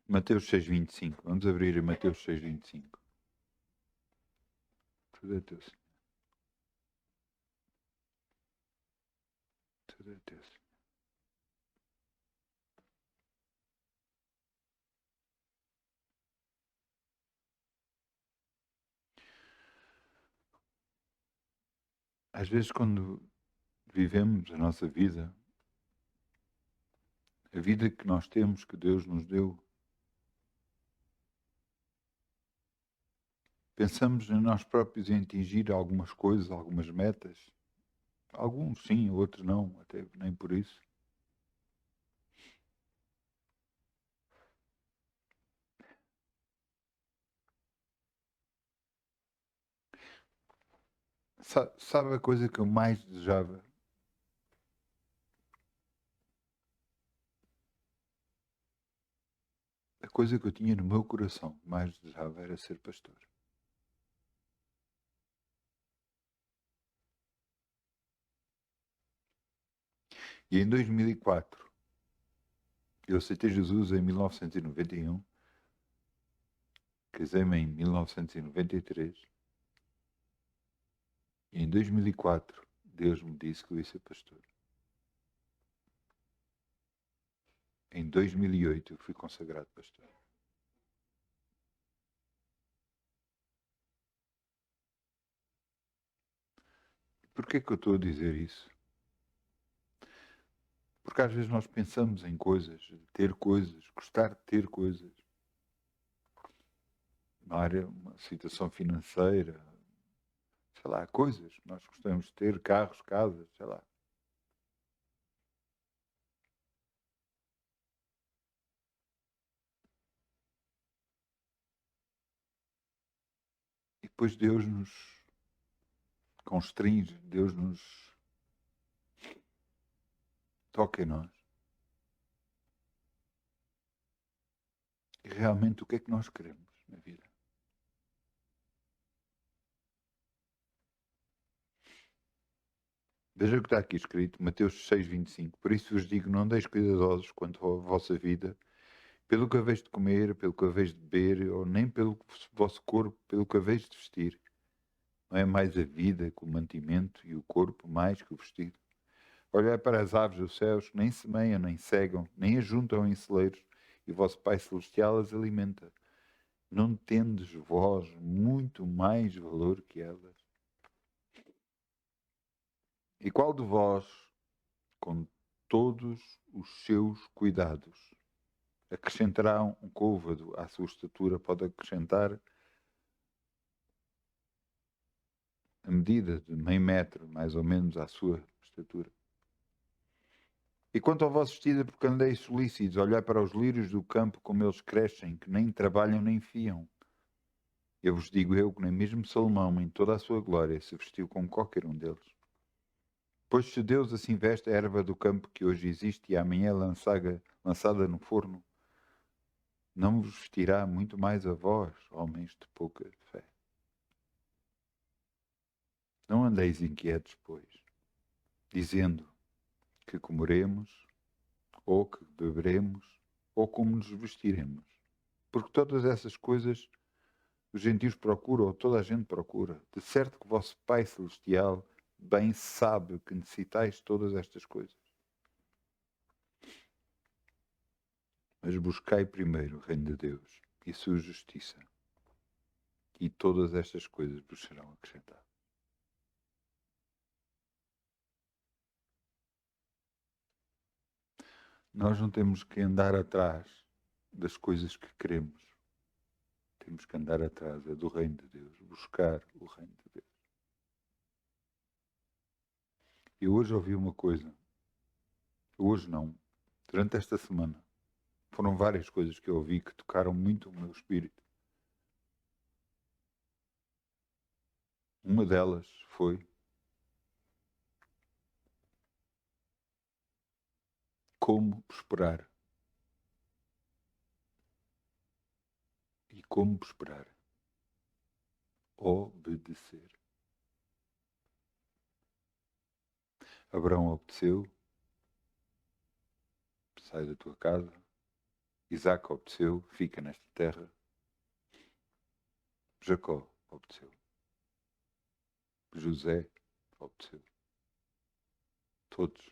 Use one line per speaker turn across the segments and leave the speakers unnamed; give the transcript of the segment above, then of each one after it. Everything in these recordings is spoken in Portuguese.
Mateus 6,25. Vamos abrir Mateus 6,25. Tudo é teu, Senhor. Tudo é teu, Senhor. Às vezes, quando vivemos a nossa vida, a vida que nós temos, que Deus nos deu, pensamos em nós próprios em atingir algumas coisas, algumas metas. Alguns sim, outros não, até nem por isso. Sabe a coisa que eu mais desejava? A coisa que eu tinha no meu coração que mais desejava era ser pastor. E em 2004, eu aceitei Jesus em 1991, casei-me em 1993, e em 2004 Deus me disse que eu ia ser pastor. Em 2008 eu fui consagrado pastor. Porquê que eu estou a dizer isso? Porque às vezes nós pensamos em coisas, ter coisas, gostar de ter coisas. Na área, uma situação financeira, sei lá, coisas que nós gostamos de ter, carros, casas, sei lá. E depois Deus nos constringe, Deus nos toca em nós. E realmente o que é que nós queremos na vida? Veja o que está aqui escrito, Mateus 6,25. Por isso vos digo, não deis cuidadosos quanto à vossa vida, pelo que haveis de comer, pelo que haveis de beber, ou nem pelo vosso corpo, pelo que haveis de vestir. Não é mais a vida que o mantimento e o corpo mais que o vestido? Olhai para as aves dos céus, que nem semeiam, nem cegam, nem ajuntam em celeiros, e o vosso Pai Celestial as alimenta. Não tendes vós muito mais valor que elas? E qual de vós, com todos os seus cuidados, acrescentará um côvado à sua estatura? Pode acrescentar a medida de meio metro, mais ou menos, à sua estatura. E quanto ao vosso vestido, porque andeis solícitos, olhai para os lírios do campo, como eles crescem, que nem trabalham nem fiam. Eu vos digo eu que nem mesmo Salomão, em toda a sua glória, se vestiu como qualquer um deles. Pois se Deus assim veste a erva do campo que hoje existe e amanhã é lançada no forno, não vos vestirá muito mais a vós, homens de pouca fé. Não andeis inquietos, pois, dizendo que comeremos, ou que beberemos, ou como nos vestiremos. Porque todas essas coisas os gentios procuram, ou toda a gente procura. De certo que o vosso Pai Celestial bem sabe que necessitais todas estas coisas. Mas buscai primeiro o reino de Deus e sua justiça, e todas estas coisas vos serão acrescentadas. Nós não temos que andar atrás das coisas que queremos. Temos que andar atrás do reino de Deus, buscar o reino de Deus. E hoje ouvi uma coisa. Hoje não. Durante esta semana. Foram várias coisas que eu ouvi que tocaram muito o meu espírito. Uma delas foi como prosperar. E como prosperar? Obedecer. Abraão obedeceu, sai da tua casa, Isaac obedeceu, fica nesta terra. Jacó obedeceu. José obedeceu. Todos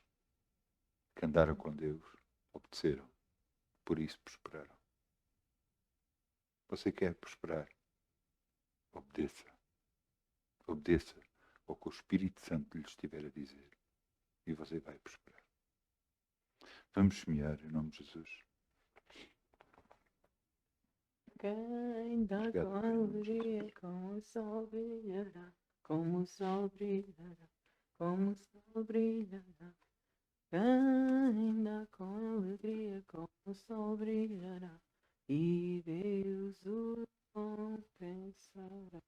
que andaram com Deus obedeceram. Por isso prosperaram. Você quer prosperar? Obedeça. Obedeça ao que o Espírito Santo lhe estiver a dizer. E você vai prosperar. Vamos semear em nome de Jesus.
Quem dá
Obrigado,
com
Pai, em nome de
alegria,
Jesus.
como o sol brilhará, como o sol brilhará, como o sol brilhará. Quem dá com alegria, como o sol brilhará, e Deus o compensará.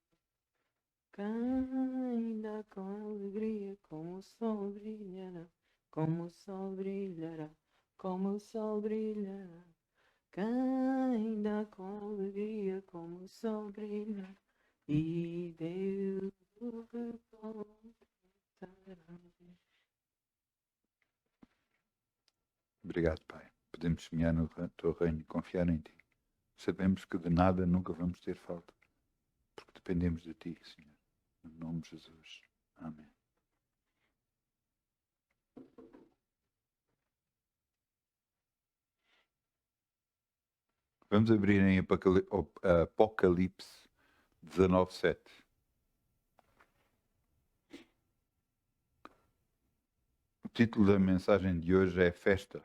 Quem dá com alegria, como o sol brilhará, como o sol brilhará, como o sol brilhará. Quem dá com alegria, como o sol brilha, e Deus o recompensará.
Obrigado, Pai. Podemos semear no teu reino e confiar em ti. Sabemos que de nada nunca vamos ter falta, porque dependemos de ti, Senhor. Em nome de Jesus. Amém. Vamos abrir em Apocalipse 19:7. O título da mensagem de hoje é Festa.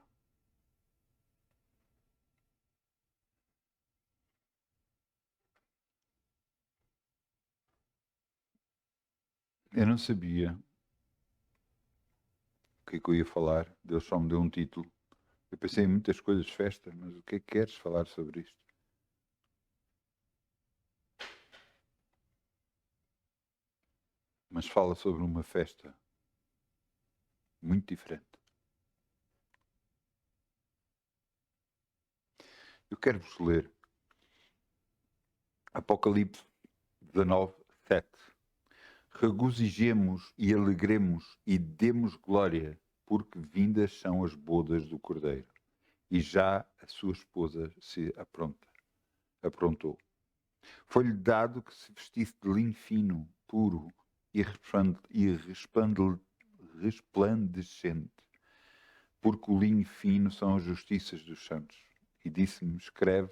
Eu não sabia o que é que eu ia falar. Deus só me deu um título. Eu pensei em muitas coisas de festa, mas o que é que queres falar sobre isto? Mas fala sobre uma festa muito diferente. Eu quero-vos ler Apocalipse 19:7. Regozijemos e alegremos e demos glória, porque vindas são as bodas do Cordeiro, e já a sua esposa se aprontou. Foi-lhe dado que se vestisse de linho fino, puro e resplandecente, porque o linho fino são as justiças dos santos. E disse-me, escreve,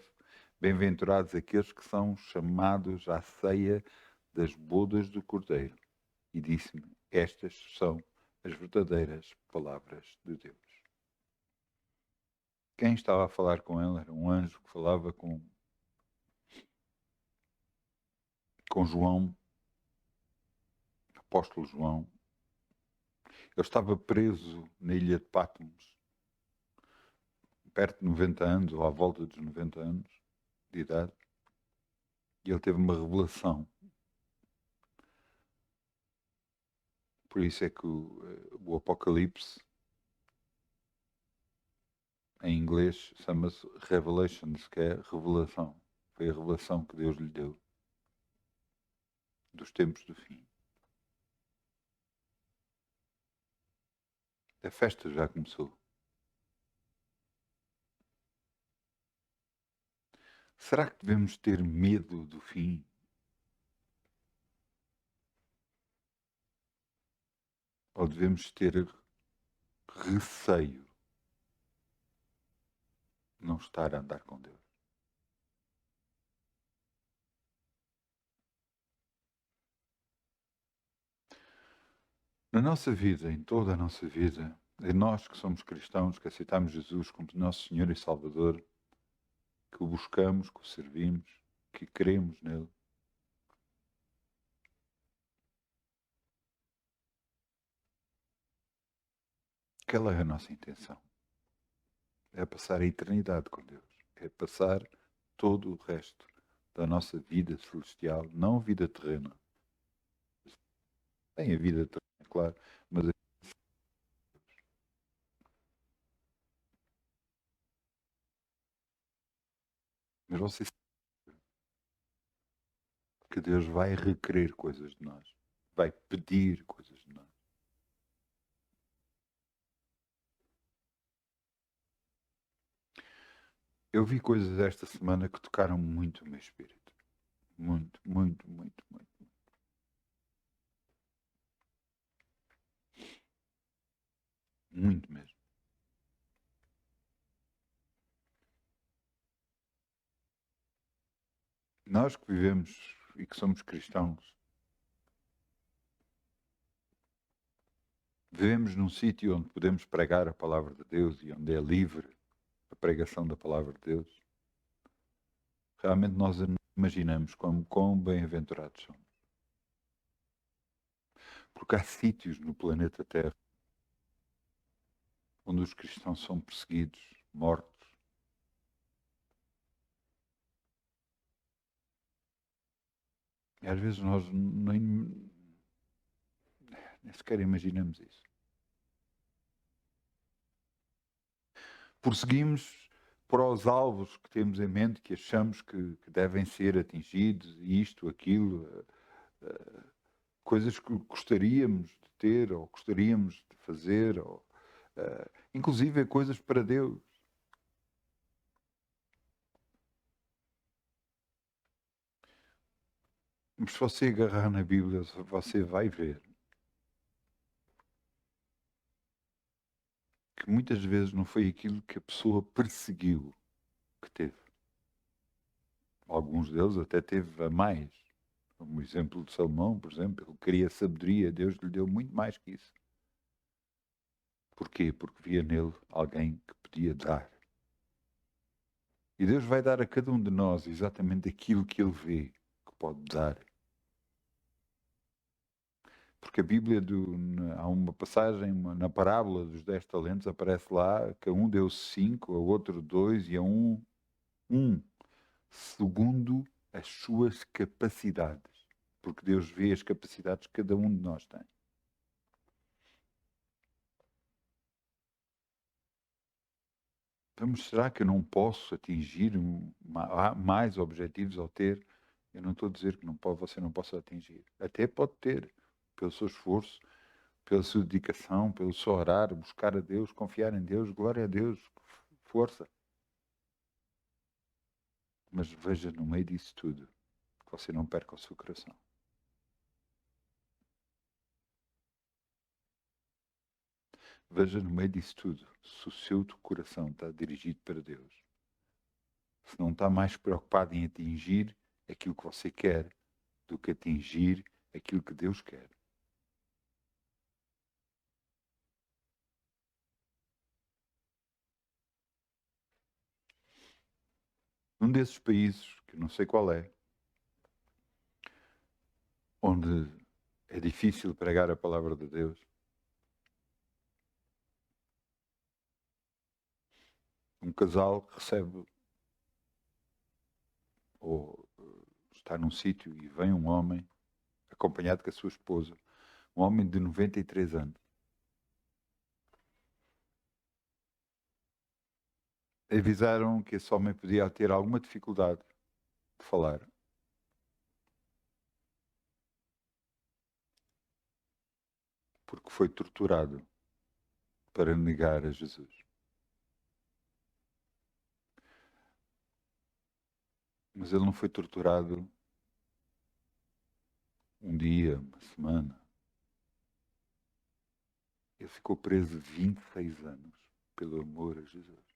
bem-aventurados aqueles que são chamados à ceia das bodas do Cordeiro. E disse-me, estas são as verdadeiras palavras de Deus. Quem estava a falar com ele era um anjo que falava com João, apóstolo João. Ele estava preso na ilha de Patmos, perto de 90 anos, ou à volta dos 90 anos de idade, e ele teve uma revelação. Por isso é que o Apocalipse, em inglês, chama-se Revelations, que é revelação. Foi a revelação que Deus lhe deu dos tempos do fim. A festa já começou. Será que devemos ter medo do fim? Ou devemos ter receio de não estar a andar com Deus? Na nossa vida, em toda a nossa vida, em nós que somos cristãos, que aceitamos Jesus como nosso Senhor e Salvador, que o buscamos, que o servimos, que cremos nele, aquela é a nossa intenção. É passar a eternidade com Deus. É passar todo o resto da nossa vida celestial, não a vida terrena. Tem a vida terrena, claro, mas você sabe que Deus vai requerer coisas de nós, vai pedir coisas de nós. Eu vi coisas esta semana que tocaram muito o meu espírito. Muito, muito, muito, muito. Muito mesmo. Nós que vivemos e que somos cristãos, vivemos num sítio onde podemos pregar a palavra de Deus e onde é livre a pregação da palavra de Deus. Realmente nós imaginamos quão bem-aventurados somos. Porque há sítios no planeta Terra onde os cristãos são perseguidos, mortos. E às vezes nós nem sequer imaginamos isso. Prosseguimos para os alvos que temos em mente, que achamos que devem ser atingidos, isto, aquilo, coisas que gostaríamos de ter ou gostaríamos de fazer, ou, inclusive coisas para Deus. Mas se você agarrar na Bíblia, você vai ver que muitas vezes não foi aquilo que a pessoa perseguiu que teve. Alguns deles até teve a mais. Como o exemplo de Salomão, por exemplo, ele queria sabedoria, Deus lhe deu muito mais que isso. Porquê? Porque via nele alguém que podia dar. E Deus vai dar a cada um de nós exatamente aquilo que ele vê que pode dar. Porque a Bíblia, há uma passagem na parábola dos 10 talentos, aparece lá que a um deu 5, a outro 2 e a um, segundo as suas capacidades. Porque Deus vê as capacidades que cada um de nós tem. Então, será que eu não posso atingir mais objetivos ao ter? Eu não estou a dizer que você não possa atingir. Até pode ter, pelo seu esforço, pela sua dedicação, pelo seu orar, buscar a Deus, confiar em Deus, glória a Deus, força. Mas veja no meio disso tudo, que você não perca o seu coração. Veja no meio disso tudo, se o seu coração está dirigido para Deus. Se não está mais preocupado em atingir aquilo que você quer do que atingir aquilo que Deus quer. Num desses países, que não sei qual é, onde é difícil pregar a palavra de Deus, um casal recebe ou está num sítio e vem um homem acompanhado com a sua esposa, um homem de 93 anos. Avisaram que esse homem podia ter alguma dificuldade de falar. Porque foi torturado para negar a Jesus. Mas ele não foi torturado um dia, uma semana. Ele ficou preso 26 anos pelo amor a Jesus.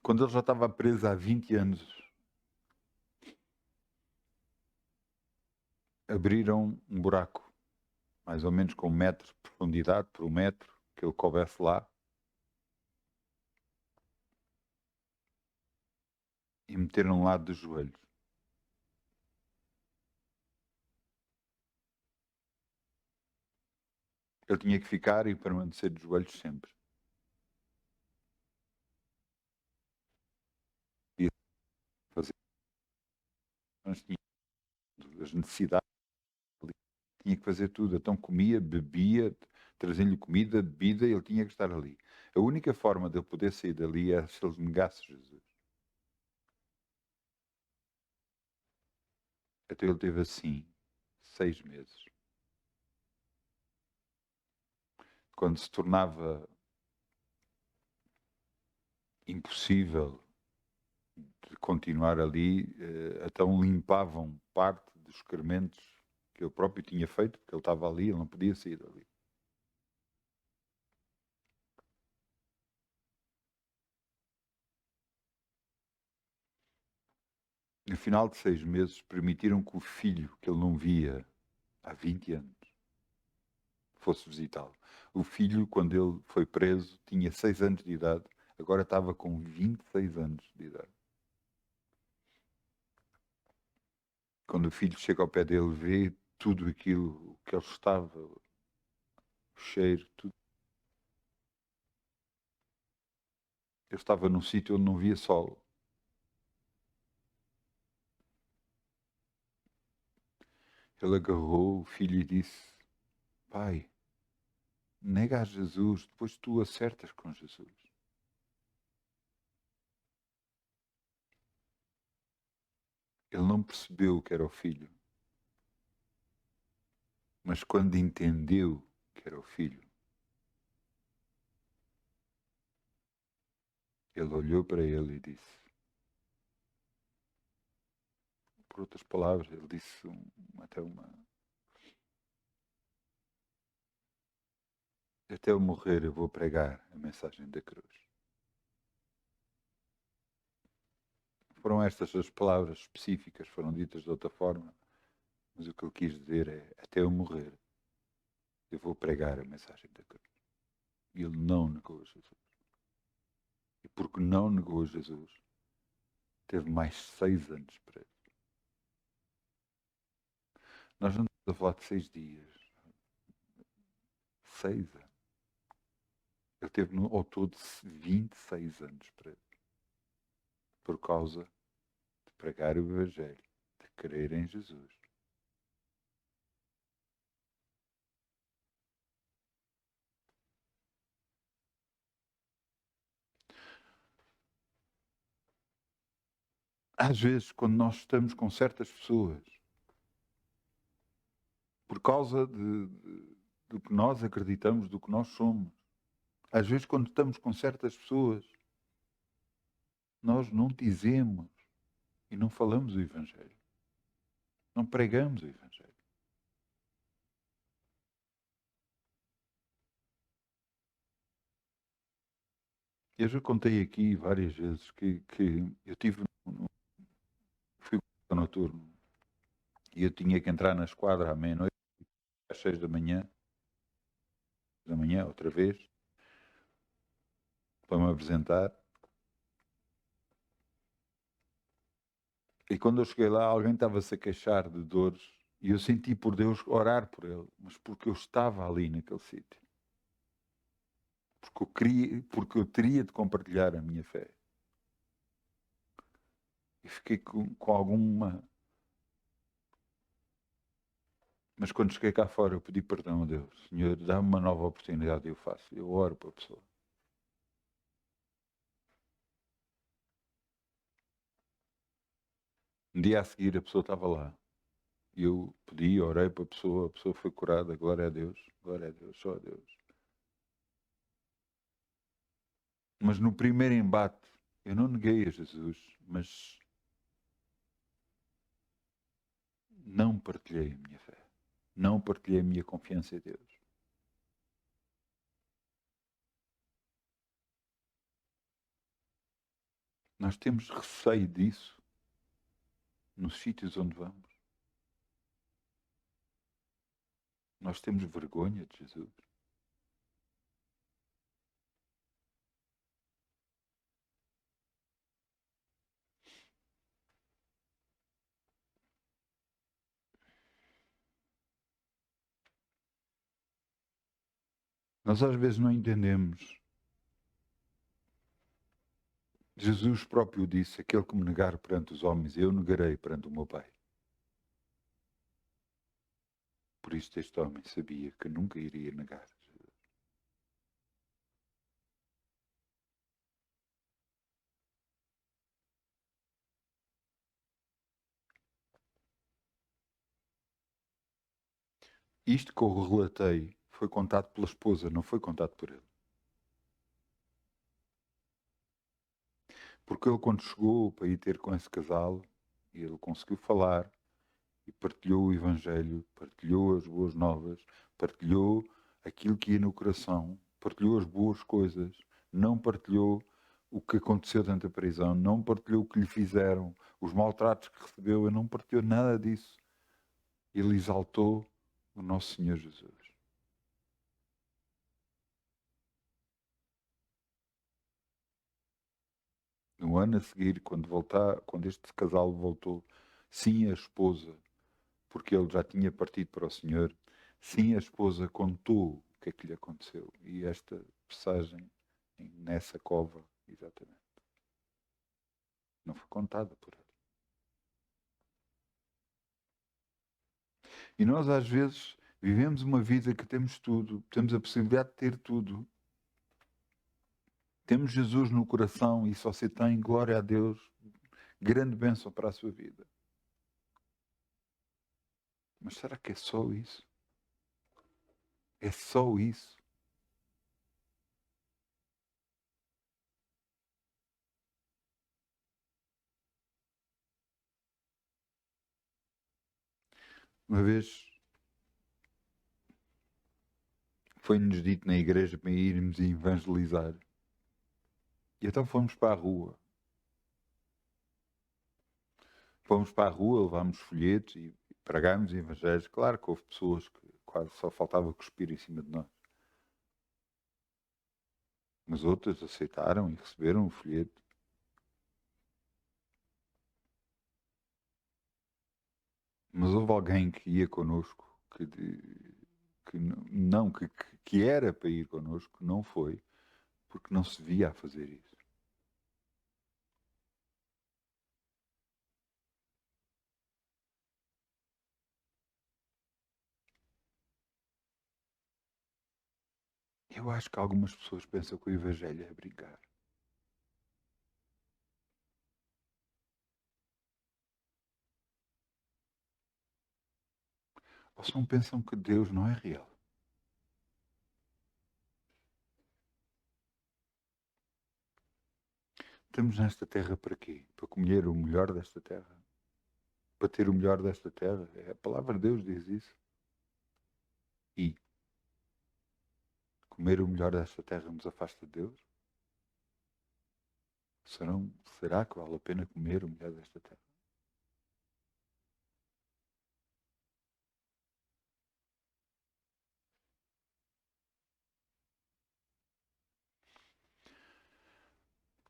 Quando ele já estava preso há 20 anos, abriram um buraco, mais ou menos com 1 metro de profundidade, por 1 metro, que ele coubesse lá, e meteram lá de joelhos. Ele tinha que ficar e permanecer de joelhos sempre. E fazer as necessidades, tinha que fazer tudo. Então comia, bebia, trazendo-lhe comida, bebida, ele tinha que estar ali. A única forma de ele poder sair dali era se ele negasse Jesus. Então ele teve assim 6 meses. Quando se tornava impossível de continuar ali, então limpavam parte dos excrementos que eu próprio tinha feito, porque ele estava ali, ele não podia sair dali. No final de 6 meses, permitiram que o filho, que ele não via há 20 anos, fosse visitá-lo. O filho, quando ele foi preso, tinha 6 anos de idade, agora estava com 26 anos de idade. Quando o filho chega ao pé dele, vê tudo aquilo que ele estava, o cheiro, tudo. Eu estava num sítio onde não via sol. Ele agarrou o filho e disse: Pai, nega a Jesus, depois tu acertas com Jesus. Ele não percebeu que era o filho. Mas quando entendeu que era o filho, ele olhou para ele e disse, por outras palavras, ele disse até eu morrer eu vou pregar a mensagem da cruz. Foram estas as palavras específicas, foram ditas de outra forma, mas o que ele quis dizer é, até eu morrer eu vou pregar a mensagem da cruz. E ele não negou a Jesus. E porque não negou a Jesus, teve mais 6 anos preso. Nós não estamos a falar de 6 dias. 6 anos. Ele teve ao todo 26 anos preso. Por causa de pregar o Evangelho, de crer em Jesus. Às vezes, quando nós estamos com certas pessoas, por causa do que nós acreditamos, do que nós somos, às vezes, quando estamos com certas pessoas, nós não dizemos e não falamos o Evangelho. Não pregamos o Evangelho. Eu já contei aqui várias vezes que eu fui noturno e eu tinha que entrar na esquadra à meia-noite, às 6 da manhã, outra vez, para me apresentar. E quando eu cheguei lá, alguém estava-se a queixar de dores e eu senti por Deus orar por ele, mas porque eu estava ali naquele sítio. Porque eu teria de compartilhar a minha fé. E fiquei com alguma... Mas quando cheguei cá fora, eu pedi perdão a Deus. Senhor, dá-me uma nova oportunidade e eu faço. Eu oro para a pessoa. Um dia a seguir, a pessoa estava lá. E eu pedi, orei para a pessoa foi curada. Glória a Deus, só a Deus. Mas no primeiro embate, eu não neguei a Jesus, mas não partilhei a minha fé. Não partilhei a minha confiança em Deus. Nós temos receio disso nos sítios onde vamos. Nós temos vergonha de Jesus. Nós às vezes não entendemos. Jesus próprio disse, aquele que me negar perante os homens, eu negarei perante o meu Pai. Por isso este homem sabia que nunca iria negar Jesus. Isto que eu relatei foi contado pela esposa, não foi contado por ele. Porque ele, quando chegou para ir ter com esse casal, ele conseguiu falar e partilhou o Evangelho, partilhou as boas novas, partilhou aquilo que ia no coração, partilhou as boas coisas, não partilhou o que aconteceu dentro da prisão, não partilhou o que lhe fizeram, os maltratos que recebeu, ele não partilhou nada disso. Ele exaltou o nosso Senhor Jesus. No ano a seguir, quando este casal voltou, sim, a esposa, porque ele já tinha partido para o Senhor, sim, a esposa contou o que é que lhe aconteceu. E esta passagem nessa cova, exatamente, não foi contada por ele. E nós, às vezes, vivemos uma vida que temos tudo, temos a possibilidade de ter tudo. Temos Jesus no coração e só se tem, glória a Deus, grande bênção para a sua vida. Mas será que é só isso? É só isso? Uma vez foi-nos dito na igreja para irmos evangelizar. E então fomos para a rua. Fomos para a rua, levámos folhetos e pregámos evangelhos. Claro que houve pessoas que quase só faltava cuspir em cima de nós. Mas outras aceitaram e receberam o folheto. Mas houve alguém que ia connosco, que era para ir connosco, não foi, porque não se via a fazer isso. Eu acho que algumas pessoas pensam que o evangelho é brincar. Ou se não pensam que Deus não é real. Estamos nesta terra para quê? Para comer o melhor desta terra? Para ter o melhor desta terra? A palavra de Deus diz isso. E comer o melhor desta terra nos afasta de Deus? Será que vale a pena comer o melhor desta terra?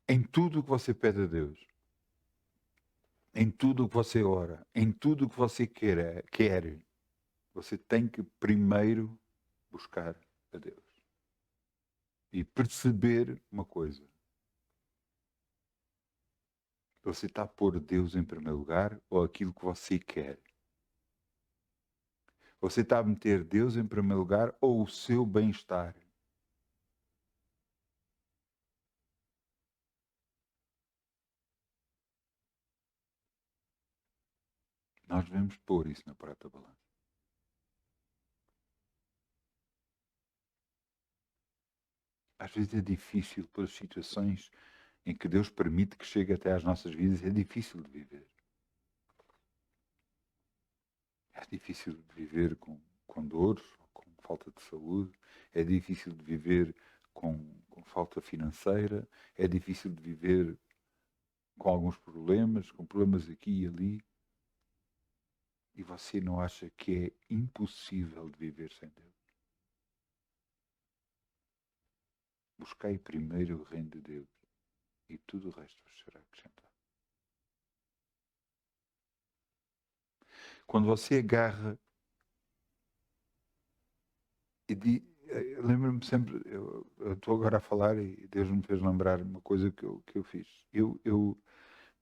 Em tudo o que você pede a Deus, em tudo o que você ora, em tudo o que você quer, você tem que primeiro buscar a Deus. E perceber uma coisa. Você está a pôr Deus em primeiro lugar ou aquilo que você quer? Você está a meter Deus em primeiro lugar ou o seu bem-estar? Nós devemos pôr isso na prata da balança. Às vezes é difícil pelas situações em que Deus permite que chegue até às nossas vidas, é difícil de viver. É difícil de viver com dores, com falta de saúde, é difícil de viver com falta financeira, é difícil de viver com alguns problemas, com problemas aqui e ali. E você não acha que é impossível de viver sem Deus? Buscai primeiro o reino de Deus e tudo o resto vos será acrescentado. Quando você agarra lembro-me sempre, eu estou agora a falar e Deus me fez lembrar uma coisa que eu fiz. Eu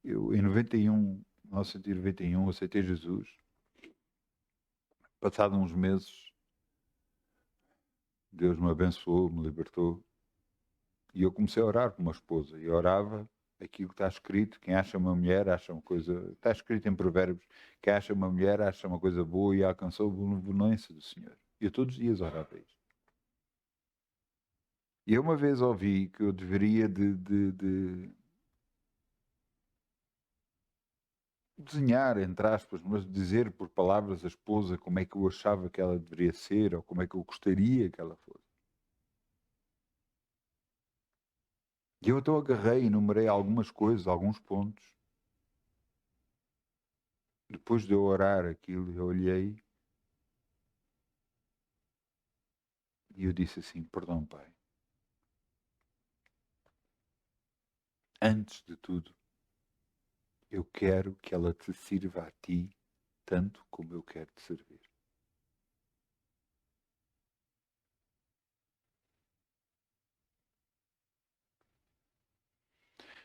em 91, 1991, aceitei Jesus. Passados uns meses, Deus me abençoou, me libertou. E eu comecei a orar por uma esposa. E orava aquilo que está escrito. Quem acha uma mulher, acha uma coisa... Está escrito em Provérbios. Quem acha uma mulher, acha uma coisa boa e alcançou a benevolência do Senhor. Eu todos os dias orava isto. E eu uma vez ouvi que eu deveria de desenhar, entre aspas, mas dizer por palavras à esposa como é que eu achava que ela deveria ser ou como é que eu gostaria que ela fosse. E eu então agarrei e enumerei algumas coisas, alguns pontos. Depois de eu orar aquilo, eu olhei e eu disse assim, perdão, Pai. Antes de tudo, eu quero que ela te sirva a ti tanto como eu quero te servir.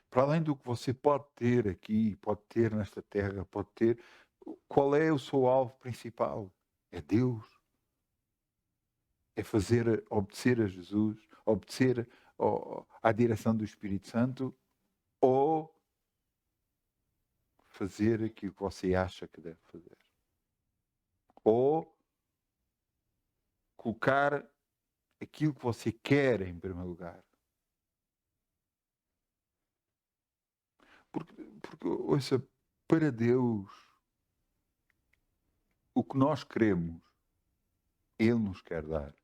Para além do que você pode ter aqui, pode ter nesta terra, pode ter, qual é o seu alvo principal? É Deus. É fazer, obedecer a Jesus, obedecer à direção do Espírito Santo ou fazer aquilo que você acha que deve fazer. Ou colocar aquilo que você quer em primeiro lugar. Porque ouça, para Deus, o que nós queremos, Ele nos quer dar.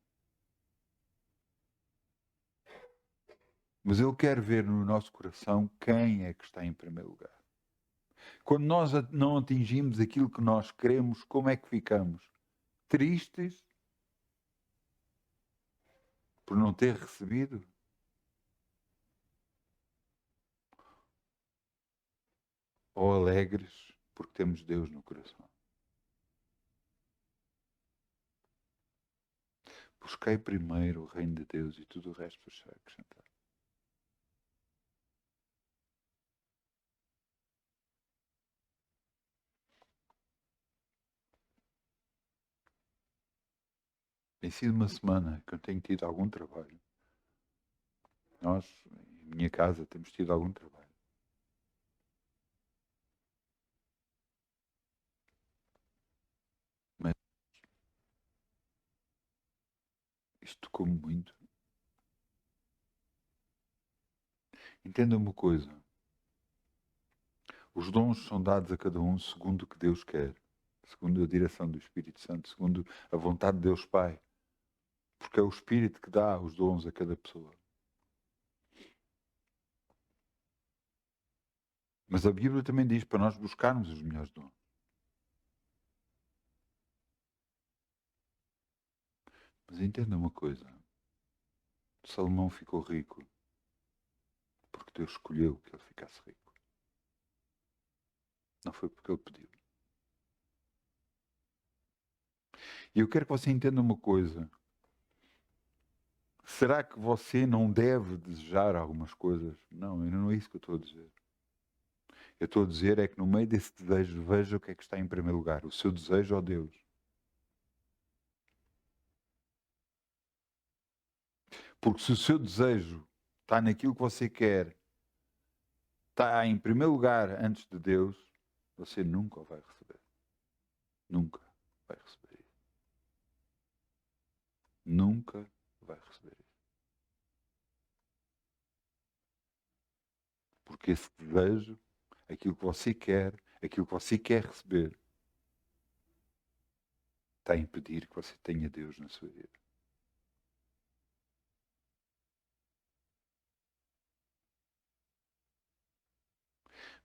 Mas Ele quer ver no nosso coração quem é que está em primeiro lugar. Quando nós não atingimos aquilo que nós queremos, como é que ficamos? Tristes por não ter recebido? Ou alegres porque temos Deus no coração? Busquei primeiro o reino de Deus e tudo o resto vos será acrescentado. Tem sido uma semana que eu tenho tido algum trabalho. Nós, em minha casa, temos tido algum trabalho. Mas isto tocou-me muito. Entenda uma coisa. Os dons são dados a cada um segundo o que Deus quer. Segundo a direção do Espírito Santo. Segundo a vontade de Deus Pai. Porque é o Espírito que dá os dons a cada pessoa. Mas a Bíblia também diz para nós buscarmos os melhores dons. Mas entenda uma coisa. Salomão ficou rico porque Deus escolheu que ele ficasse rico. Não foi porque ele pediu. E eu quero que você entenda uma coisa. Será que você não deve desejar algumas coisas? Não, não é isso que eu estou a dizer. Eu estou a dizer é que no meio desse desejo, veja o que é que está em primeiro lugar. O seu desejo ou Deus. Porque se o seu desejo está naquilo que você quer, está em primeiro lugar antes de Deus, você nunca o vai receber. Nunca vai receber isso. Nunca vai receber isso. Porque esse desejo, aquilo que você quer, aquilo que você quer receber, está a impedir que você tenha Deus na sua vida.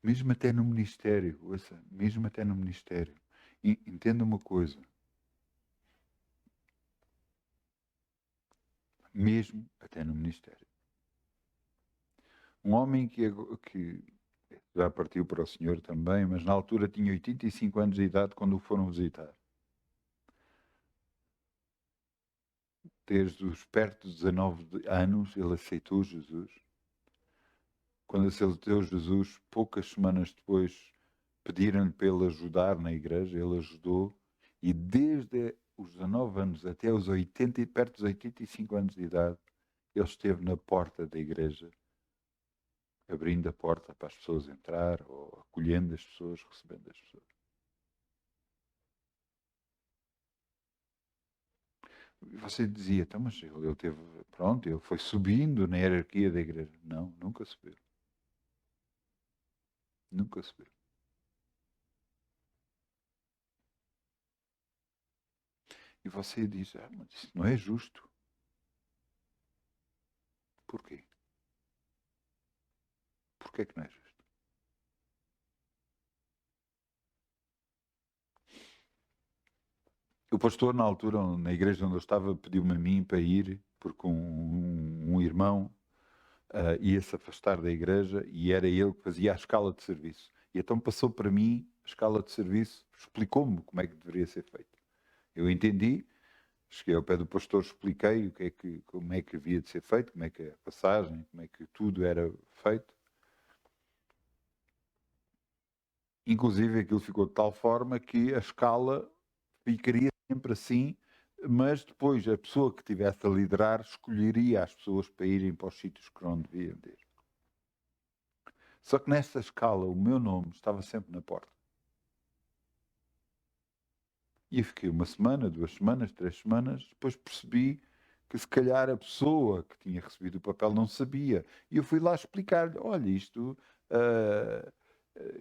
Mesmo até no ministério, ouça, mesmo até no ministério. Entenda uma coisa. Mesmo até no ministério. Um homem que já partiu para o Senhor também, mas na altura tinha 85 anos de idade quando o foram visitar. Desde os perto de 19 anos ele aceitou Jesus. Quando aceitou Jesus, poucas semanas depois pediram-lhe para ele ajudar na igreja, ele ajudou, e desde os 19 anos até os 80, perto dos 85 anos de idade, ele esteve na porta da igreja, abrindo a porta para as pessoas entrar, ou acolhendo as pessoas, recebendo as pessoas. E você dizia, então, mas ele teve, pronto, ele foi subindo na hierarquia da igreja. Não, nunca subiu. Nunca subiu. E você diz, mas isso não é justo. Porquê? Porquê que não é justo? O pastor, na altura, na igreja onde eu estava, pediu-me a mim para ir, porque um irmão ia se afastar da igreja e era ele que fazia a escala de serviço. E então passou para mim a escala de serviço, explicou-me como é que deveria ser feito. Eu entendi, cheguei ao pé do pastor, expliquei como é que havia de ser feito, como é que a passagem, como é que tudo era feito. Inclusive aquilo ficou de tal forma que a escala ficaria sempre assim, mas depois a pessoa que estivesse a liderar escolheria as pessoas para irem para os sítios que não deviam ir. Só que nesta escala o meu nome estava sempre na porta. E eu fiquei uma semana, 2 semanas, 3 semanas, depois percebi que se calhar a pessoa que tinha recebido o papel não sabia. E eu fui lá explicar-lhe, olha, ah,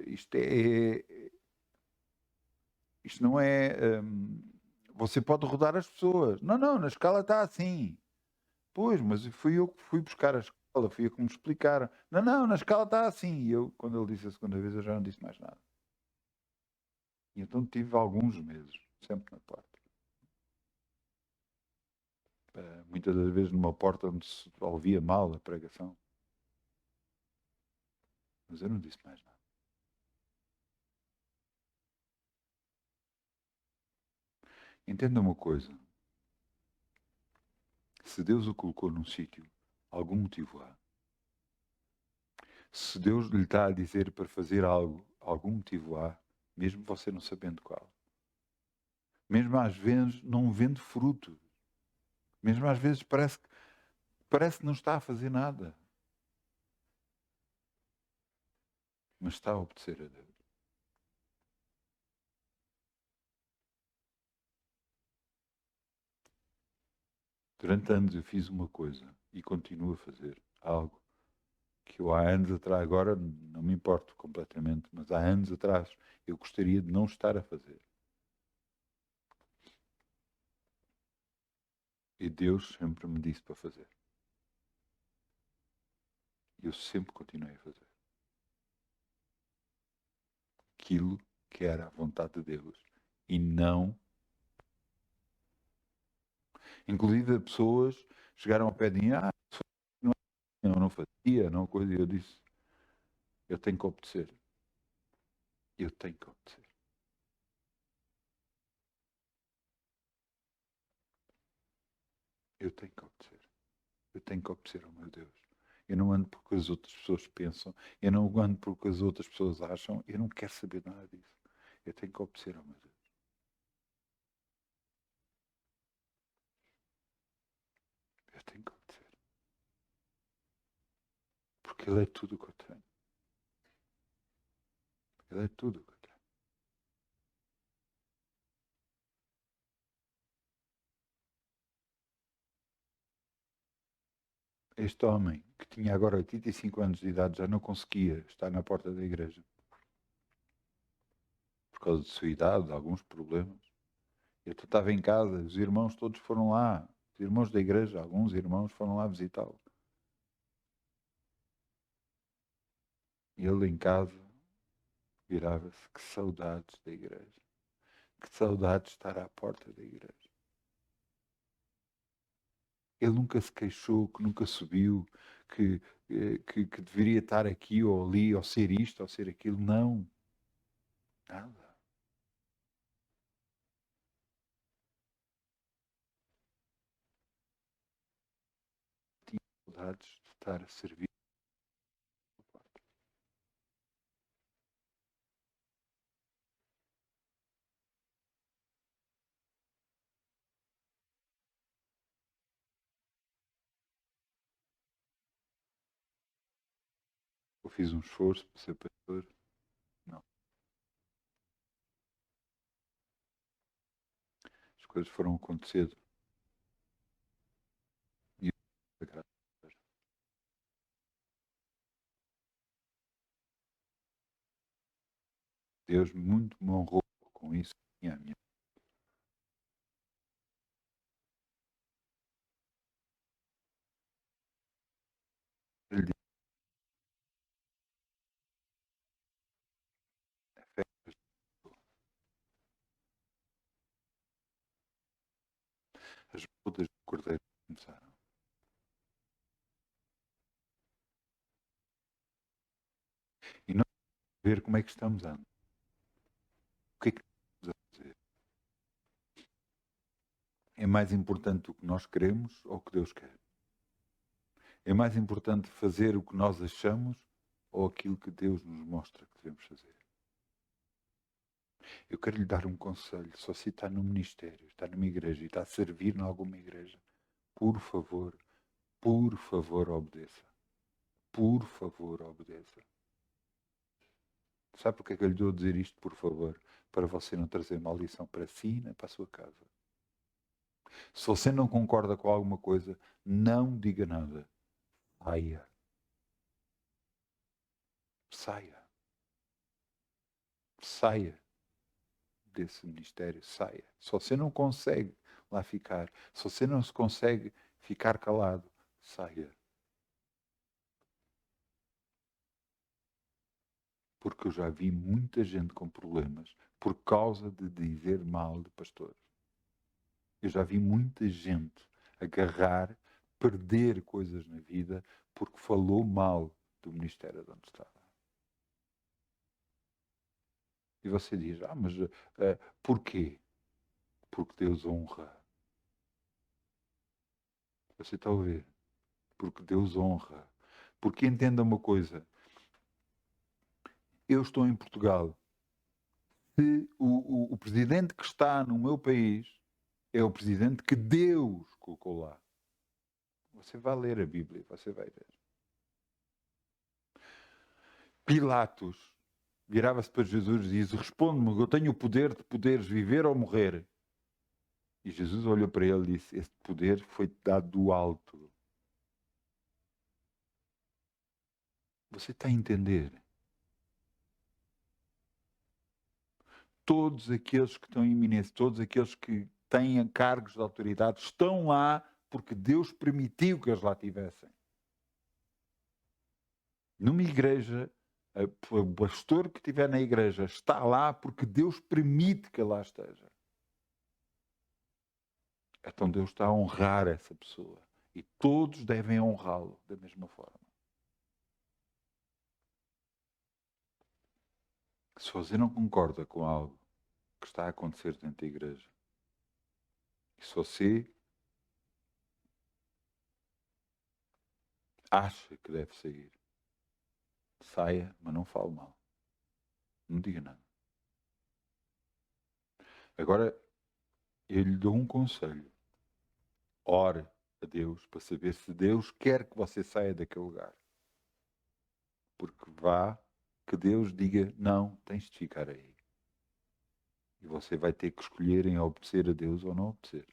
isto é, isto não é, você pode rodar as pessoas. Não, não, na escala está assim. Pois, mas fui eu que fui buscar a escala, fui eu que me explicaram. Não, não, na escala está assim. E eu, quando ele disse a segunda vez, eu já não disse mais nada. E então tive alguns meses, sempre na porta. Muitas das vezes numa porta onde se ouvia mal a pregação. Mas eu não disse mais nada. Entenda uma coisa. Se Deus o colocou num sítio, algum motivo há. Se Deus lhe está a dizer para fazer algo, algum motivo há, mesmo você não sabendo qual. Mesmo às vezes não vendo fruto. Mesmo às vezes parece que não está a fazer nada. Mas está a obedecer a Deus. Durante anos eu fiz uma coisa e continuo a fazer algo que eu há anos atrás, agora não me importo completamente, mas há anos atrás eu gostaria de não estar a fazer. E Deus sempre me disse para fazer. E eu sempre continuei a fazer aquilo que era a vontade de Deus. E não. Inclusive, pessoas chegaram ao pé de mim, não, eu não fazia, não coisa. E eu disse, eu tenho que obedecer. Eu tenho que obedecer. Eu tenho que obedecer. Eu tenho que obedecer ao meu Deus. Eu não ando porque as outras pessoas pensam, eu não ando porque as outras pessoas acham, eu não quero saber nada disso. Eu tenho que obedecer ao meu Deus. Eu tenho que obedecer. Porque Ele é tudo o que eu tenho. Ele é tudo o que eu tenho. Este homem, que tinha agora 85 anos de idade, já não conseguia estar na porta da igreja. Por causa de sua idade, de alguns problemas. Eu estava em casa, os irmãos todos foram lá. Os irmãos da igreja, alguns irmãos foram lá visitá-lo. E ele em casa virava-se, que saudades da igreja. Que saudades de estar à porta da igreja. Ele nunca se queixou, que nunca subiu, que deveria estar aqui ou ali, ou ser isto, ou ser aquilo. Não. Nada. Tinha saudades de estar a servir. Eu fiz um esforço para ser pastor. Não. As coisas foram acontecendo Deus muito me honrou com isso. E a minha. Ele disse, "A fé das pessoas." As bodas do Cordeiro começaram. E não ver como é que estamos andando. O que é que estamos a fazer? É mais importante o que nós queremos ou o que Deus quer? É mais importante fazer o que nós achamos ou aquilo que Deus nos mostra que devemos fazer? Eu quero lhe dar um conselho. Só se está no ministério, está numa igreja e está a servir em alguma igreja, por favor, obedeça. Por favor, obedeça. Sabe porque é que eu lhe estou a dizer isto, por favor? Para você não trazer maldição para si nem para a sua casa. Se você não concorda com alguma coisa, não diga nada. Saia. Saia. Saia desse ministério. Saia. Se você não consegue lá ficar, se você não se consegue ficar calado, saia. Porque eu já vi muita gente com problemas por causa de dizer mal de pastores. Eu já vi muita gente agarrar, perder coisas na vida porque falou mal do ministério de onde estava. E você diz, mas porquê? Porque Deus honra. Você está a ouvir? Porque Deus honra. Porque entenda uma coisa. Eu estou em Portugal. Se o presidente que está no meu país é o presidente que Deus colocou lá. Você vai ler a Bíblia, você vai ver. Pilatos virava-se para Jesus e diz, responde-me, eu tenho o poder de poderes viver ou morrer. E Jesus olhou para ele e disse, esse poder foi dado do alto. Você está a entender? Todos aqueles que estão em iminência, todos aqueles que têm cargos de autoridade, estão lá porque Deus permitiu que eles lá tivessem. Numa igreja, o pastor que estiver na igreja está lá porque Deus permite que lá esteja. Então Deus está a honrar essa pessoa. E todos devem honrá-lo da mesma forma. Se você não concorda com algo que está a acontecer dentro da igreja, e se você acha que deve sair, saia, mas não fale mal. Não diga nada. Agora, eu lhe dou um conselho. Ore a Deus para saber se Deus quer que você saia daquele lugar. Porque vá que Deus diga, não, tens de ficar aí. E você vai ter que escolher em obedecer a Deus ou não obedecer.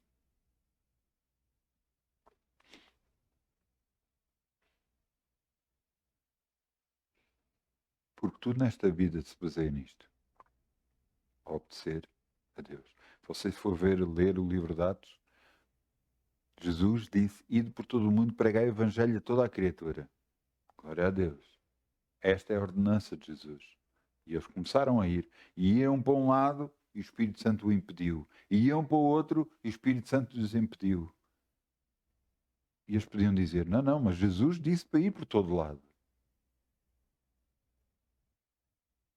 Porque tudo nesta vida se baseia nisto. Obedecer a Deus. Se você for ler o livro de Atos, Jesus disse, ide por todo o mundo pregar o evangelho a toda a criatura. Glória a Deus. Esta é a ordenança de Jesus. E eles começaram a ir. E iam para um lado e o Espírito Santo o impediu. E iam para o outro e o Espírito Santo os impediu. E eles podiam dizer, não, mas Jesus disse para ir por todo lado.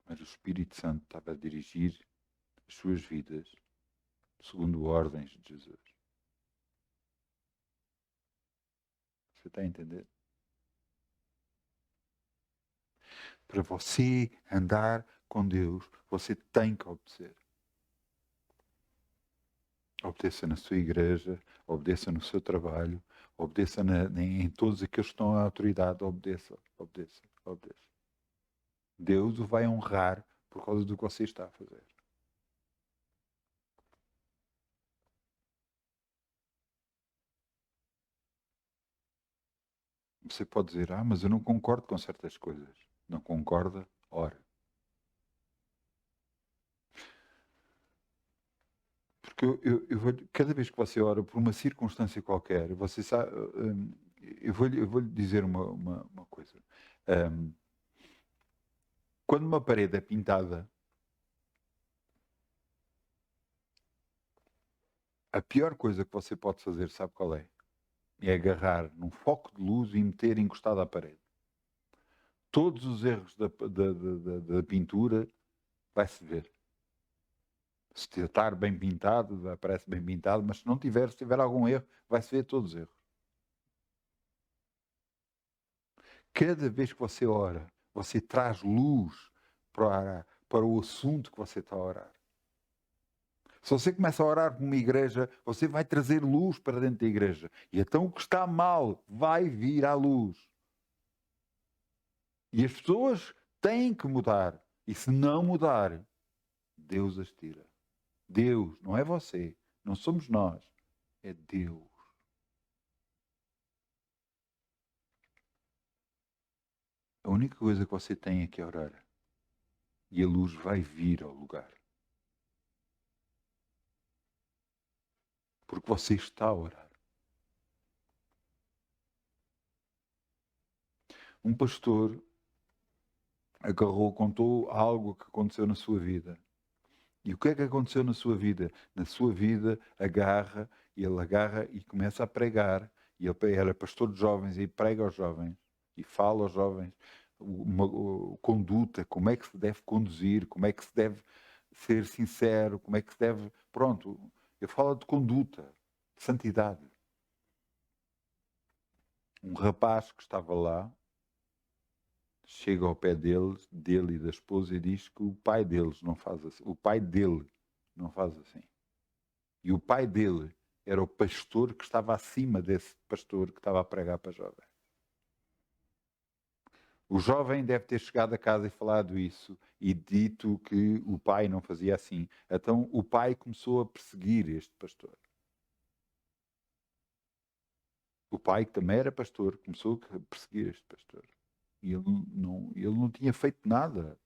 Mas o Espírito Santo estava a dirigir as suas vidas segundo ordens de Jesus. Você está a entender? Para você andar com Deus, você tem que obedecer. Obedeça na sua igreja, obedeça no seu trabalho, obedeça em todos aqueles que estão à autoridade, obedeça. Deus o vai honrar por causa do que você está a fazer. Você pode dizer, mas eu não concordo com certas coisas. Não concorda? Ora. Porque cada vez que você ora por uma circunstância qualquer, você sabe, eu vou lhe dizer uma coisa. Hum, Quando uma parede é pintada, a pior coisa que você pode fazer, sabe qual é? É agarrar num foco de luz e meter encostado à parede. Todos os erros da pintura vai-se ver. Se estar bem pintado, aparece bem pintado, mas se não tiver, se tiver algum erro, vai-se ver todos os erros. Cada vez que você ora, você traz luz para o assunto que você está a orar. Se você começa a orar por uma igreja, você vai trazer luz para dentro da igreja. E então o que está mal vai vir à luz. E as pessoas têm que mudar. E se não mudar, Deus as tira. Deus, não é você, não somos nós, é Deus. A única coisa que você tem é que orar. E a luz vai vir ao lugar. Porque você está a orar. Um pastor contou algo que aconteceu na sua vida. E o que é que aconteceu na sua vida? Na sua vida, ele agarra e começa a pregar. E ele era pastor de jovens e prega aos jovens. E fala aos jovens conduta, como é que se deve conduzir, como é que se deve ser sincero, como é que se deve... Pronto, ele fala de conduta, de santidade. Um rapaz que estava lá chega ao pé dele e da esposa e diz que o pai deles não faz assim. O pai dele não faz assim. E o pai dele era o pastor que estava acima desse pastor que estava a pregar para jovens. O jovem deve ter chegado a casa e falado isso e dito que o pai não fazia assim. Então o pai começou a perseguir este pastor. O pai, que também era pastor, começou a perseguir este pastor. E ele não tinha feito nada.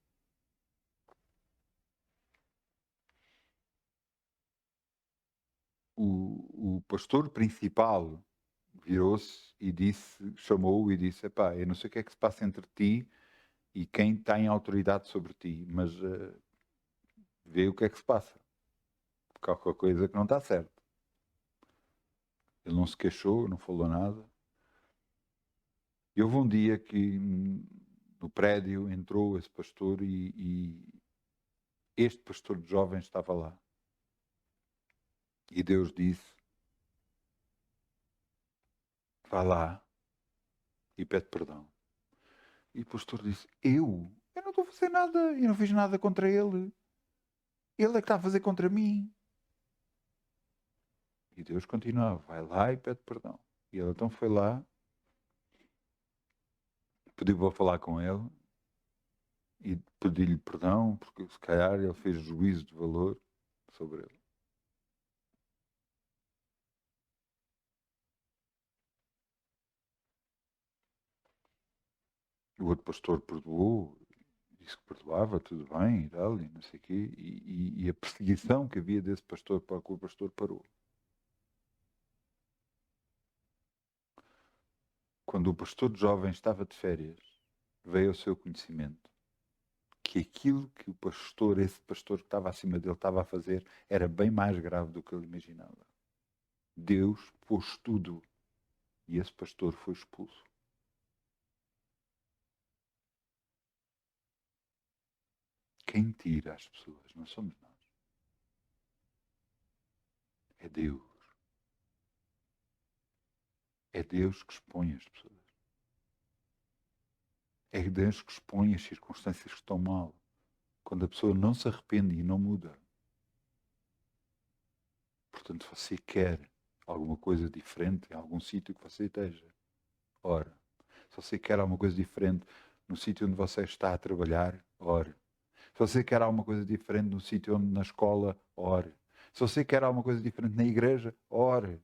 O pastor principal virou-se e chamou-o e disse: epá, eu não sei o que é que se passa entre ti e quem tem autoridade sobre ti, mas vê o que é que se passa. Porque há qualquer coisa que não está certo. Ele não se queixou, não falou nada. E houve um dia que no prédio entrou esse pastor e este pastor de jovens estava lá. E Deus disse: vá lá e pede perdão. E o pastor disse: eu não estou a fazer nada, eu não fiz nada contra ele. Ele é que está a fazer contra mim. E Deus continuava: vai lá e pede perdão. E ele então foi lá, pediu para falar com ele e pediu-lhe perdão, porque se calhar ele fez juízo de valor sobre ele. O outro pastor perdoou, disse que perdoava, tudo bem e tal, e não sei o quê. E a perseguição que havia desse pastor para que o pastor parou. Quando o pastor de jovem estava de férias, veio ao seu conhecimento que aquilo que esse pastor que estava acima dele estava a fazer era bem mais grave do que ele imaginava. Deus pôs tudo e esse pastor foi expulso. Quem tira as pessoas não somos nós. É Deus. É Deus que expõe as pessoas. É Deus que expõe as circunstâncias que estão mal. Quando a pessoa não se arrepende e não muda. Portanto, você quer alguma coisa diferente em algum sítio que você esteja. Ora, se você quer alguma coisa diferente no sítio onde você está a trabalhar, ore. Se você quer alguma coisa diferente no sítio onde na escola, ore. Se você quer alguma coisa diferente na igreja, ore.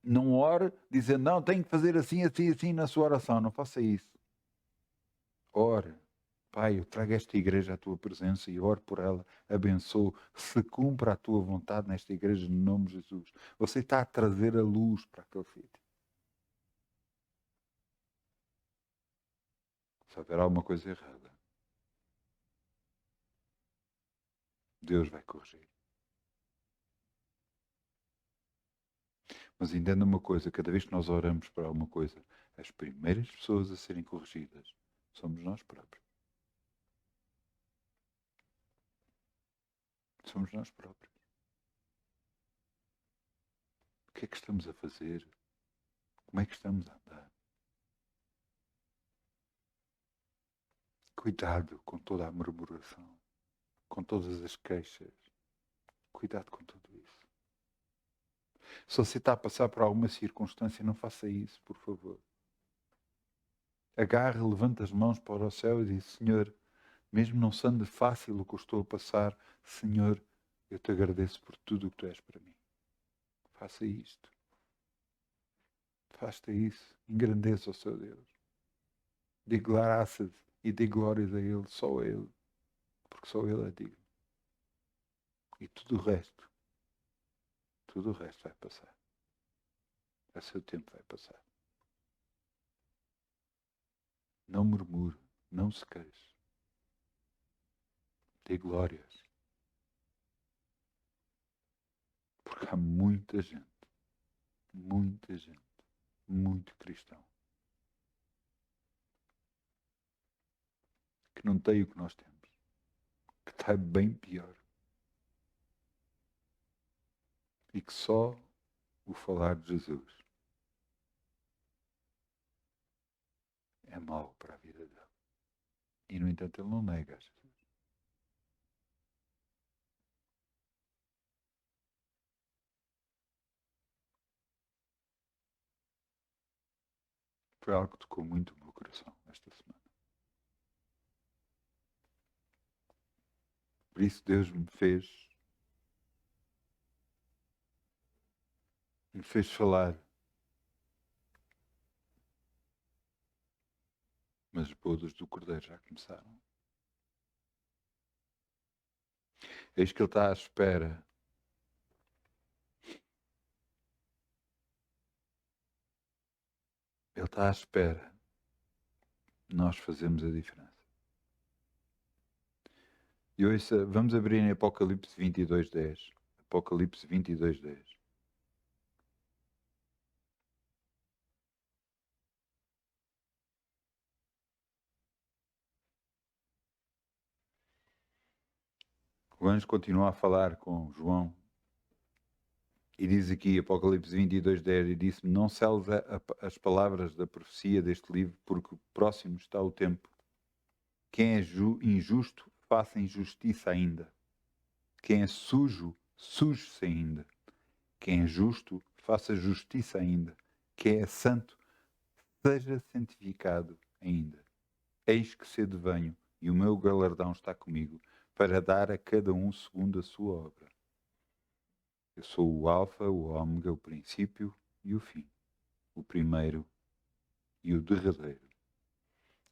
Não ore dizendo, não, tenho que fazer assim, assim, assim na sua oração. Não faça isso. Ore. Pai, eu trago esta igreja à tua presença e oro por ela, abençoo, se cumpra a tua vontade nesta igreja no nome de Jesus. Você está a trazer a luz para aquele sítio. Se houver alguma coisa errada, Deus vai corrigir. Mas entenda uma coisa, cada vez que nós oramos para alguma coisa, as primeiras pessoas a serem corrigidas somos nós próprios. Somos nós próprios. O que é que estamos a fazer? Como é que estamos a andar? Cuidado com toda a murmuração, com todas as queixas. Cuidado com tudo isso. Se você está a passar por alguma circunstância, não faça isso, por favor. Agarre, levante as mãos para o céu e diz: Senhor, mesmo não sendo fácil o que eu estou a passar, Senhor, eu te agradeço por tudo o que tu és para mim. Faça isto. Faça isso. Engrandeça o seu Deus. Dê graças e dê glórias a Ele, só a Ele. Porque só Ele é digno. E tudo o resto vai passar. O seu tempo vai passar. Não murmure, não se queixe. Dê glórias. Porque há muita gente, muito cristão, que não tem o que nós temos. Que está bem pior. E que só o falar de Jesus é mau para a vida dele. E, no entanto, ele não nega a Jesus. Foi algo que tocou muito o meu coração esta semana. Por isso Deus me fez falar. Mas as bodas do Cordeiro já começaram. Eis que ele está à espera. Ele está à espera. Nós fazemos a diferença. E ouça, vamos abrir em Apocalipse 22:10. Apocalipse 22:10. O anjo continua a falar com João. E diz aqui, Apocalipse 22:10, e disse-me: Não seles as palavras da profecia deste livro, porque próximo está o tempo. Quem é injusto, faça injustiça ainda. Quem é sujo, suje-se ainda. Quem é justo, faça justiça ainda. Quem é santo, seja santificado ainda. Eis que cedo venho, e o meu galardão está comigo, para dar a cada um segundo a sua obra. Eu sou o Alfa, o Ômega, o princípio e o fim, o primeiro e o derradeiro.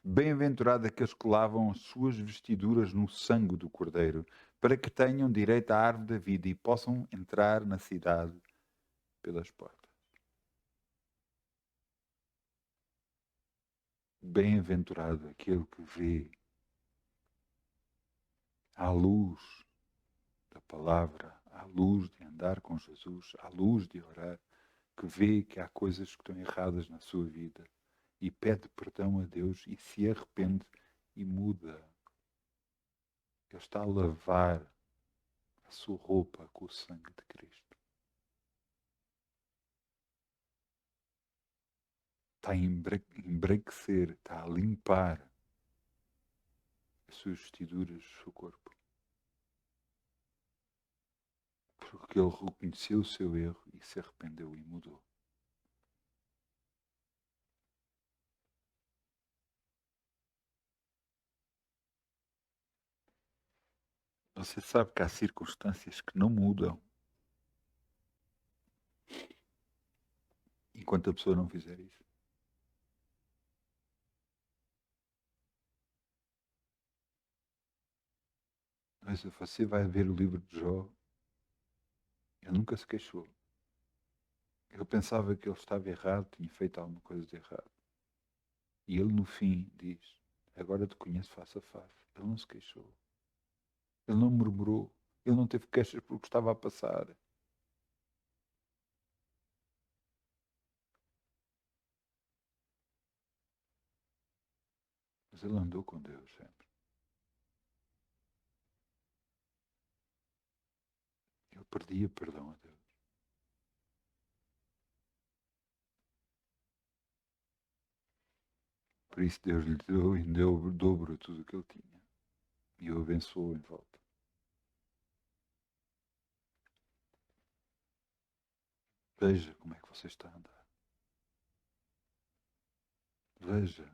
Bem-aventurado aqueles que lavam as suas vestiduras no sangue do Cordeiro, para que tenham direito à árvore da vida e possam entrar na cidade pelas portas. Bem-aventurado aquele que vê à luz da palavra, à luz de andar com Jesus, à luz de orar, que vê que há coisas que estão erradas na sua vida e pede perdão a Deus e se arrepende e muda. Ele está a lavar a sua roupa com o sangue de Cristo. Está a embranquecer, está a limpar as suas vestiduras, o seu corpo. Porque ele reconheceu o seu erro e se arrependeu e mudou. Você sabe que há circunstâncias que não mudam enquanto a pessoa não fizer isso. Mas você vai ver o livro de Jó, ele nunca se queixou. Eu pensava que ele estava errado, tinha feito alguma coisa de errado. E ele no fim diz, agora te conheço face a face. Ele não se queixou. Ele não murmurou. Ele não teve queixas por o que estava a passar. Mas ele andou com Deus sempre. Ele perdia perdão a Deus. Por isso Deus lhe deu e deu o dobro de tudo o que ele tinha. E o abençoou em volta. Veja como é que você está a andar. Veja.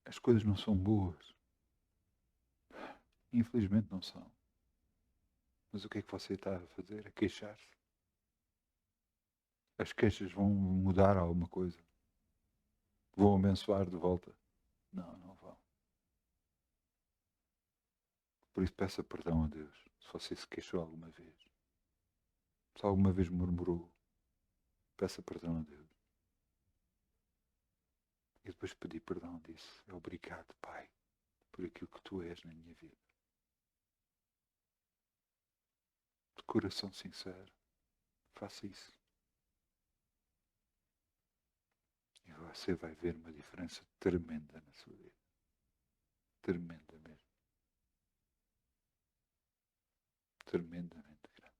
As coisas não são boas. Infelizmente não são. Mas o que é que você está a fazer? A queixar-se? As queixas vão mudar alguma coisa? Vão abençoar de volta? Não, não vão. Por isso peça perdão a Deus, se você se queixou alguma vez. Se alguma vez murmurou, peça perdão a Deus. E depois pedir perdão, disse, obrigado, Pai, por aquilo que Tu és na minha vida. De coração sincero, faça isso. E você vai ver uma diferença tremenda na sua vida. Tremenda mesmo. Tremendamente grande.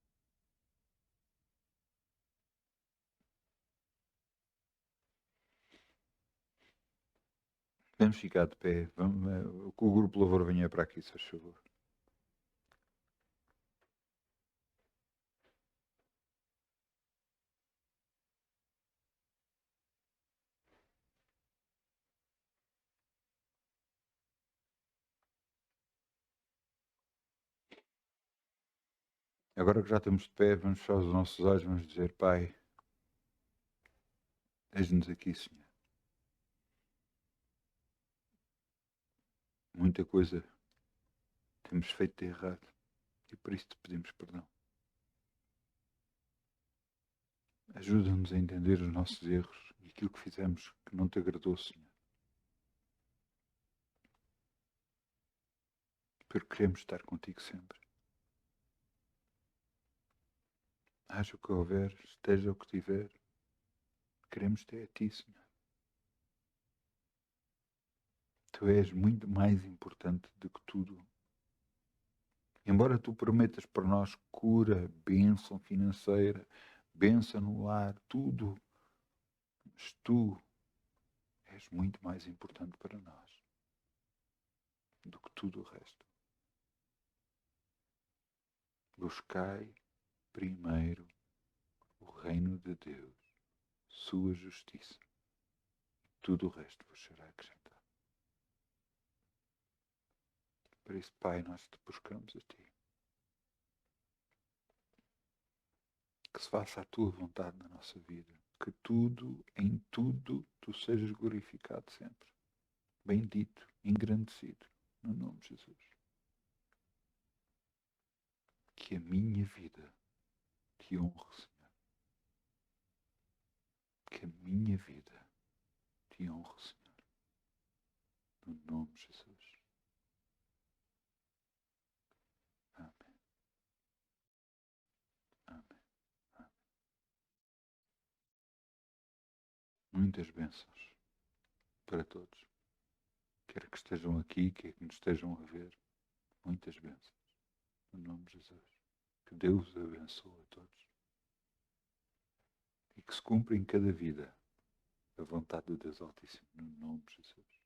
Vamos ficar de pé. Vamos, que o grupo Louvor venha para aqui, se faz favor. Agora que já estamos de pé, vamos fechar os nossos olhos, vamos dizer, Pai, eis-nos aqui, Senhor. Muita coisa temos feito de errado e por isso te pedimos perdão. Ajuda-nos a entender os nossos erros e aquilo que fizemos que não te agradou, Senhor. Porque queremos estar contigo sempre. Haja o que houver, esteja o que tiver, queremos ter a ti, Senhor. Tu és muito mais importante do que tudo. Embora tu prometas para nós cura, bênção financeira, bênção no lar, tudo, mas tu és muito mais importante para nós do que tudo o resto. Buscai primeiro o reino de Deus, sua justiça. Tudo o resto vos será acrescentado. Por isso, Pai, nós te buscamos a ti. Que se faça a tua vontade na nossa vida. Que tudo, em tudo, tu sejas glorificado sempre. Bendito, engrandecido, no nome de Jesus. Que a minha vida te honre, Senhor. Que a minha vida te honre, Senhor. No nome de Jesus. Amém. Amém. Amém. Muitas bênçãos para todos. Quer que estejam aqui, quer que nos estejam a ver. Muitas bênçãos. No nome de Jesus. Que Deus abençoe a todos. E que se cumpra em cada vida a vontade do Deus Altíssimo. No nome de Jesus.